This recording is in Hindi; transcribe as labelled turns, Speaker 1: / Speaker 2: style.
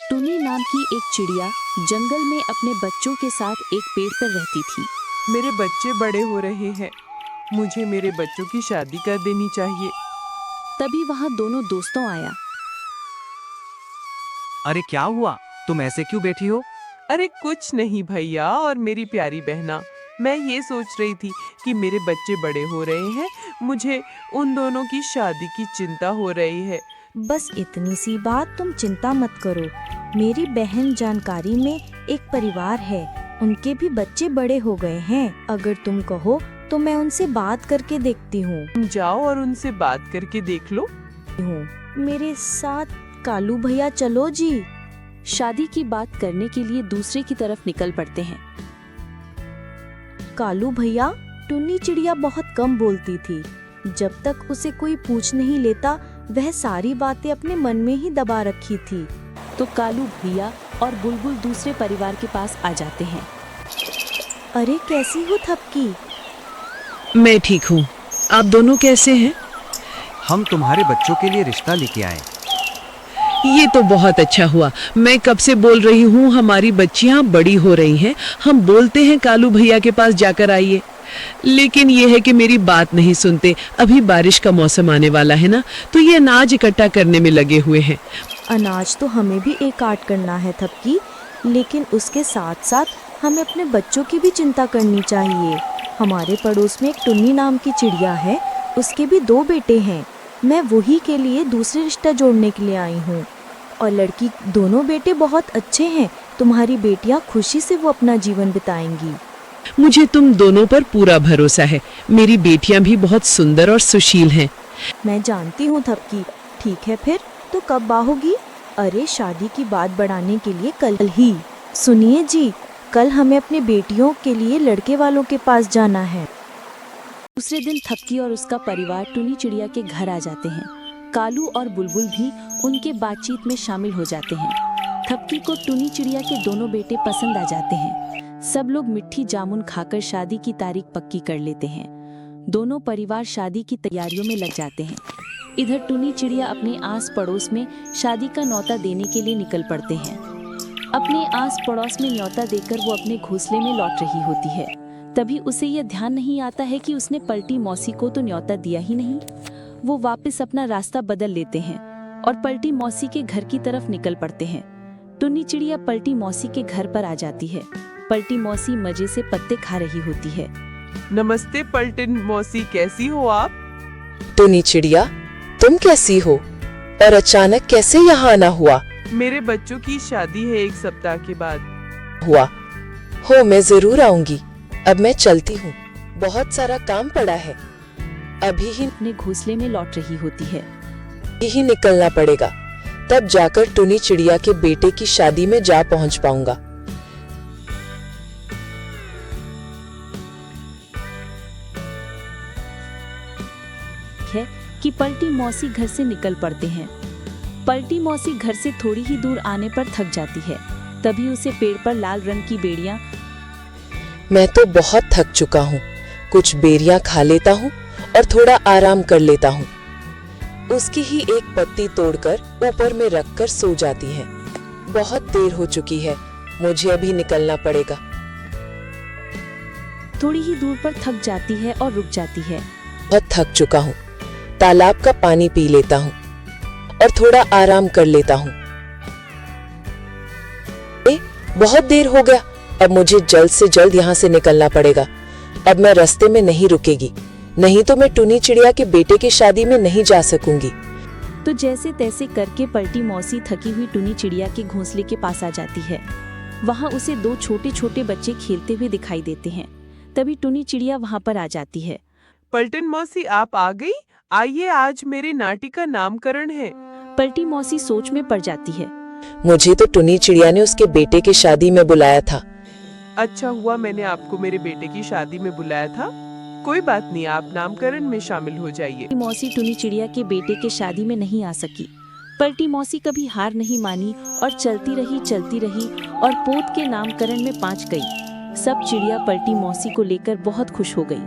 Speaker 1: टुनी नाम की एक चिड़िया जंगल में अपने बच्चों के साथ एक पेड़ पर रहती थी।
Speaker 2: मेरे बच्चे बड़े हो रहे हैं, मुझे मेरे बच्चों की शादी कर देनी चाहिए।
Speaker 1: तभी वहाँ दोनों दोस्तों आया।
Speaker 3: अरे क्या हुआ, तुम ऐसे क्यों बैठी हो?
Speaker 2: अरे कुछ नहीं भैया और मेरी प्यारी बहना, मैं ये सोच रही थी कि मेरे बच्चे बड़े हो रहे हैं, मुझे उन दोनों की शादी की चिंता हो रही है।
Speaker 4: बस इतनी सी बात, तुम चिंता मत करो। मेरी बहन जानकारी में एक परिवार है, उनके भी बच्चे बड़े हो गए हैं। अगर तुम कहो तो मैं उनसे बात करके देखती हूँ।
Speaker 2: तुम जाओ और उनसे बात करके देख लो।
Speaker 4: मेरे साथ कालू भैया चलो जी।
Speaker 1: शादी की बात करने के लिए दूसरे की तरफ निकल पड़ते हैं।
Speaker 4: कालू भैया, टुन्नी चिड़िया बहुत कम बोलती थी। जब तक उसे कोई पूछ नहीं लेता, वह सारी बातें अपने मन में ही दबा रखी थी।
Speaker 1: तो कालू भैया और बुलबुल दूसरे परिवार के पास आ जाते हैं।
Speaker 4: अरे कैसी हो थपकी?
Speaker 5: मैं ठीक हूँ, आप दोनों कैसे हैं?
Speaker 3: हम तुम्हारे बच्चों के लिए रिश्ता लेके आए।
Speaker 5: ये तो बहुत अच्छा हुआ। मैं कब से बोल रही हूँ हमारी बच्चियाँ बड़ी हो रही हैं, हम बोलते हैं कालू भैया के पास जाकर आइए, लेकिन ये है कि मेरी बात नहीं सुनते। अभी बारिश का मौसम आने वाला है ना, तो ये अनाज इकट्ठा करने में लगे हुए हैं।
Speaker 4: अनाज तो हमें भी एक आट करना है थपकी, लेकिन उसके साथ साथ हमें अपने बच्चों की भी चिंता करनी चाहिए। हमारे पड़ोस में एक टुन्नी नाम की चिड़िया है, उसके भी 2 बेटे हैं। मैं वही के लिए दूसरे रिश्ता जोड़ने के लिए आई हूँ। और लड़की दोनों बेटे बहुत अच्छे हैं, तुम्हारी बेटियाँ खुशी से वो अपना जीवन बिताएंगी।
Speaker 5: मुझे तुम दोनों पर पूरा भरोसा है। मेरी बेटियां भी बहुत सुंदर और सुशील हैं।
Speaker 4: मैं जानती हूँ थपकी। ठीक है फिर, तो कब बाहोगी? अरे शादी की बात बढ़ाने के लिए कल ही। सुनिए जी, कल हमें अपने बेटियों के लिए लड़के वालों के पास जाना है।
Speaker 1: दूसरे दिन थपकी और उसका परिवार टुनी चिड़िया के घर आ जाते हैं। कालू और बुलबुल भी उनके बातचीत में शामिल हो जाते हैं। थपकी को टुनी चिड़िया के दोनों बेटे पसंद आ जाते हैं। सब लोग मिट्टी जामुन खाकर शादी की तारीख पक्की कर लेते हैं। दोनों परिवार शादी की तैयारियों में लग जाते हैं। इधर टुनी चिड़िया अपने आस पड़ोस में शादी का न्योता देने के लिए निकल पड़ते हैं। अपने आस पड़ोस में न्योता देकर वो अपने घोंसले में लौट रही होती है। तभी उसे यह ध्यान नहीं आता है कि उसने पलटी मौसी को तो न्योता दिया ही नहीं। वो वापस अपना रास्ता बदल लेते हैं और पलटी मौसी के घर की तरफ निकल पड़ते हैं। टुनी चिड़िया पलटी मौसी के घर पर आ जाती है। पलटी मौसी मजे से पत्ते खा रही होती है।
Speaker 2: नमस्ते पलटन मौसी, कैसी हो आप?
Speaker 6: टुनी चिड़िया, तुम कैसी हो और अचानक कैसे यहाँ आना हुआ?
Speaker 2: मेरे बच्चों की शादी है 1 सप्ताह के बाद।
Speaker 6: हुआ हो, मैं जरूर आऊंगी। अब मैं चलती हूँ, बहुत सारा काम पड़ा है। अभी
Speaker 1: अपने घोंसले में लौट रही होती है।
Speaker 6: ही निकलना पड़ेगा, तब जाकर टुनी चिड़िया के बेटे की शादी में जा पहुँच पाऊंगा।
Speaker 1: है कि पलटी मौसी घर से निकल पड़ते हैं। पलटी मौसी घर से थोड़ी ही दूर आने पर थक जाती है। तभी उसे पेड़ पर लाल रंग की बेड़ियां।
Speaker 6: मैं तो बहुत थक चुका हूँ, कुछ बेरियां खा लेता हूँ और थोड़ा आराम कर लेता हूँ। उसकी ही एक पत्ती तोड़कर ऊपर में रखकर सो जाती है। बहुत देर हो चुकी है, मुझे अभी निकलना पड़ेगा।
Speaker 1: थोड़ी ही दूर पर थक जाती है और रुक जाती है।
Speaker 6: बहुत थक चुका हूँ, तालाब का पानी पी लेता हूँ और थोड़ा आराम कर लेता हूँ। बहुत देर हो गया, अब मुझे जल्द से जल्द यहाँ से निकलना पड़ेगा। अब मैं रास्ते में नहीं रुकेगी, नहीं तो मैं टुनी चिड़िया के बेटे की शादी में नहीं जा सकूंगी।
Speaker 1: तो जैसे तैसे करके पलटी मौसी थकी हुई टुनी चिड़िया के घोंसले के पास आ जाती है। वहाँ उसे 2 छोटे छोटे बच्चे खेलते हुए दिखाई देते हैं। तभी टुनी चिड़िया वहाँ पर आ जाती है।
Speaker 2: पलटन मौसी, आप आ गई? आइए, आज मेरे नाटी का नामकरण है।
Speaker 1: पलटी मौसी सोच में पड़ जाती है।
Speaker 6: मुझे तो टुनी चिड़िया ने उसके बेटे की शादी में बुलाया था।
Speaker 2: अच्छा हुआ मैंने आपको मेरे बेटे की शादी में बुलाया था। कोई बात नहीं, आप नामकरण में शामिल हो जाइए।
Speaker 1: मौसी टुनी चिड़िया के बेटे के शादी में नहीं आ सकी। पलटी मौसी कभी हार नहीं मानी और चलती रही और पोत के नामकरण में पहुंच गई। सब चिड़िया पलटी मौसी को लेकर बहुत खुश हो गई।